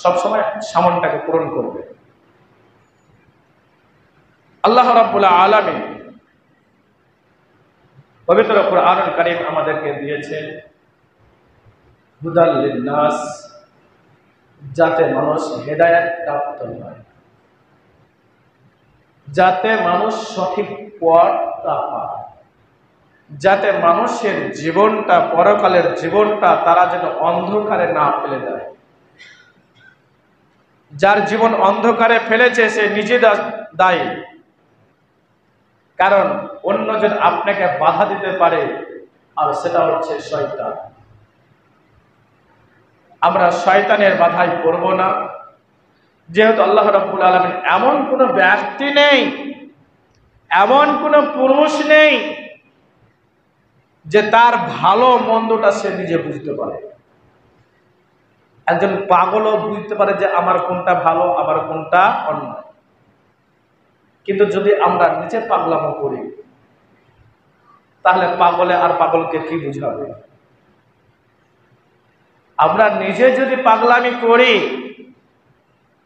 সবসময় সামনটাকে পূরণ করবে। আল্লাহ রাব্বুল আলামিন পবিত্র কুরআনুল কারীম আমাদেরকে দিয়েছেন হুদাল লিন্নাস, যাতে মানুষ হেদায়েত প্রাপ্ত হয়, যাতে মানুষ সঠিক পথটা পায়, যাতে মানুষের জীবনটা, পরকালের জীবনটা তারা যেন অন্ধকারে না ফেলে দেয়। যার জীবন অন্ধকারে ফেলেছে সে নিজে দায়ী, কারণ অন্যজন আপনাকে বাধা দিতে পারে, আর সেটা হচ্ছে শয়তান। আমরা শয়তানের বাধায় পড়ব না, যেহেতু আল্লাহ রাব্বুল আলামিন এমন কোনো ব্যক্তি নেই, এমন কোনো পুরুষ নেই যে তার ভালো মন্দটা সে নিজে বুঝতে পারে। একজন পাগলও বুঝতে পারে যে আমার কোনটা ভালো, আমার কোনটা অন্যায়। কিন্তু যদি আমরা নিজে পাগলামো করি, তাহলে পাগলে আর পাগলকে কি বুঝাবে? আমরা নিজে যদি পাগলামি করি,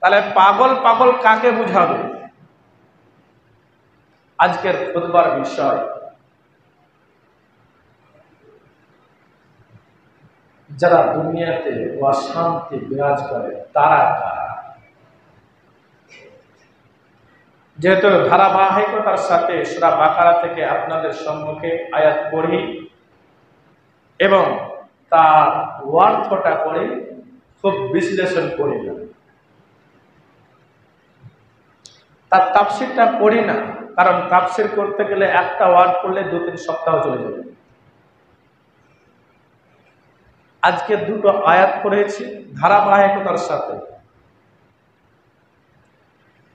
তাহলে পাগল পাগল কাকে বুঝাবে? আজকের খুতবার বিষয়, যারা দুনিয়াতে অশান্তি বিরাজ করে তারা কারা? যেহেতু ধারাবাহিকতার সাথে সূরা বাকারা থেকে আপনাদের সম্মুখে আয়াত পড়ি এবং তার অর্থটা করে খুব বিশ্লেষণ করি না, তার তাফসীরটা পড়ি না, কারণ তাফসীর করতে গেলে একটা ওয়ার্ড পড়লে 2-3 সপ্তাহ চলে যাবে। আজকে দুটো আয়াত পড়েছি ধারাবাহিকতার সাথে।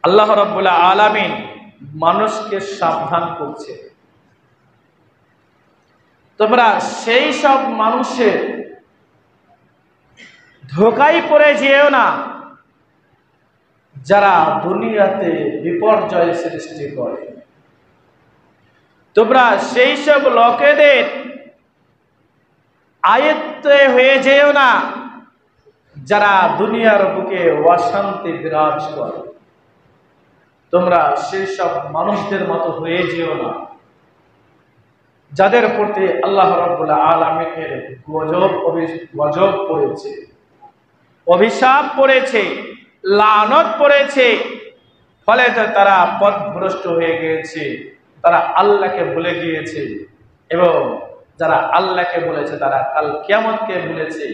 আল্লাহ রাব্বুল আলামিন মানুষকে সাবধান করছে, তোমরা সেই সব মানুষের ধোঁকায় পড়ে যেও না যারা দুনিয়াতে বিপর্যয় সৃষ্টি করে। তোমরা সেই সব লোকেদের আয়ত্তে হয়ে যেও না যারা দুনিয়ার বুকে অশান্তি বিরাজ করে। তোমরা সেই সব মানুষদের মতো হয়ে যেও না যাদের প্রতি আল্লাহ রাব্বুল আলামিনের গজব পড়েছে, অভিশাপ পড়েছে, লানত পড়েছে, ফলে তারা পথভ্রষ্ট হয়ে গিয়েছে, তারা আল্লাহকে ভুলে গিয়েছে। এবং যারা আল্লাহকে বলেছে তারা কাল কিয়ামতকে ভুলেছে,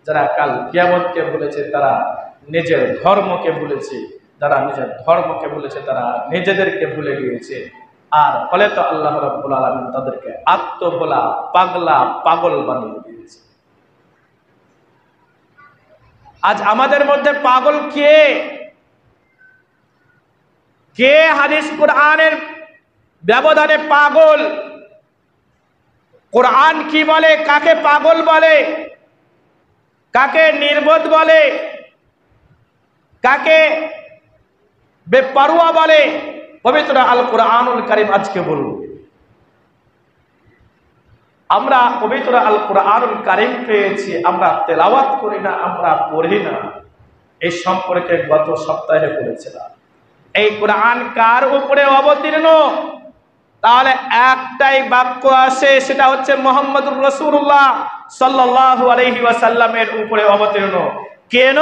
যারা কাল কিয়ামতকে ভুলেছে তারা নিজের ধর্মকে ভুলেছে, যারা নিজের ধর্মকে ভুলেছে তারা নিজেদেরকে ভুলে গিয়েছে। আর ফলে তো আল্লাহ রাব্বুল আলামিন তাদেরকে আত্মভোলা, পাগলা, পাগল বানিয়ে দিয়েছে। আজ আমাদের মধ্যে পাগল কে? কে হাদিস কোরআনের ব্যবধানে পাগল? কোরআন কি বলে? কাকে পাগল বলে? কাকে নির্বোধ বলে? কাকে বেপরোয়া বলে? পবিত্র আল কোরআনুল কারীম আজকে বলব। আমরা পবিত্র আল কোরআনুল কারীম পেয়েছি, আমরা তেলাওয়াত করি না, আমরা পড়ি না। এই সম্পর্কে গত সপ্তাহে বলেছিলাম। এই কোরআন কার উপরে অবতীর্ণ? তাহলে একটাই বাক্য আসে, সেটা হচ্ছে মুহাম্মদুর রাসূলুল্লাহ সাল্লাল্লাহু আলাইহি ওয়াসাল্লামের উপরে অবতীর্ণ। কেন?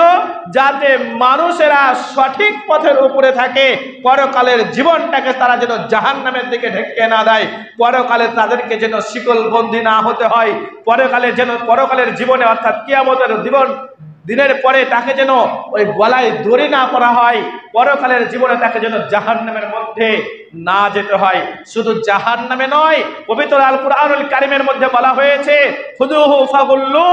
যাতে মানুষেরা সঠিক পথের উপরে থাকে, পরকালের জীবনটাকে তারা যেন জাহান্নামের দিকে ঢেকে না দেয়, পরকালে তাদেরকে যেন শিকলবন্দি না হতে হয়, পরকালের জীবনে অর্থাৎ কিয়ামতের দিনের পরে তাকে যেন ওই গলায় দড়ি না করা হয়, পরকালের জীবনে তাকে যেন জাহান্নামের মধ্যে না যেতে হয়। শুধু জাহান্নামে নয়, পবিত্র আল কোরআনুল কারীমের মধ্যে বলা হয়েছে খুযুহু ফাগুল্লু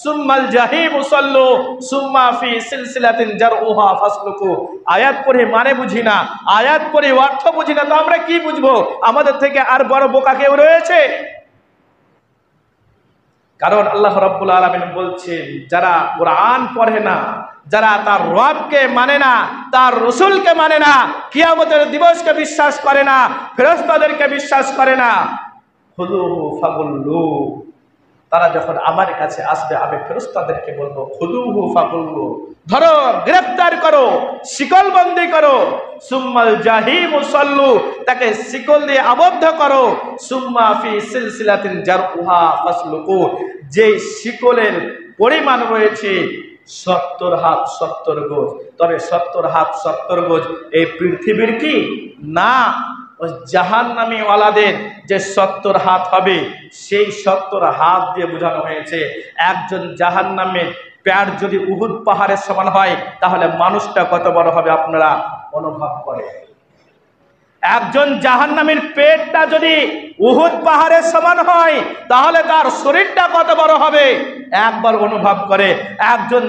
সুম্মাল জাহিম সাল্লু সুম্মা ফি সিলসিলাতিন জারউহা ফাসলুকু। আয়াত পড়ে মানে বুঝি না, আয়াত পড়ে অর্থ বুঝি না, তো আমরা কি বুঝবো? আমাদের থেকে আর বড় বোকা কেউ রয়েছে? কারণ আল্লাহ রাব্বুল আলামিন বলছেন, যারা কোরআন পড়ে না, যারা তার রবকে মানে না, তার রাসূলকে মানে না, কিয়ামতের দিবসকে বিশ্বাস করে না, ফেরেশতাদেরকে বিশ্বাস করে না, খুযুহু ফাগুল্লু, তারা যখন আমার কাছে আসবে আমি ফেরেশতাদেরকে বলবো খুদুহু ফাকুল্লু, ধরো, গ্রেফতার করো, শিকলবন্দি করো, সুম্মাল জাহিম সাল্লু, তাকে শিকল দিয়ে আবদ্ধ করো, সুম্মা ফি সিলসিলাতিন জারউহা ফাসলুকু, যে শিকলের পরিমাণ রয়েছে 70 হাত 70 গজ। তবে 70 হাত 70 গজ এই পৃথিবীর কি না, ওই জাহান্নামী ওয়ালাদের যে 70 হাত হবে সেই 70 হাত দিয়ে বোঝানো হয়েছে। একজন জাহান্নামীর পেট যদি উহুদ পাহাড়ের সমান হয় তাহলে মানুষটা কত বড় হবে আপনারা অনুভব করে। একজন জাহান্নামীর পেটটা যদি উহুদ পাহাড়ের সমান হয় তাহলে তার শরীরটা কত বড় হবে একবার অনুভব করে। একজন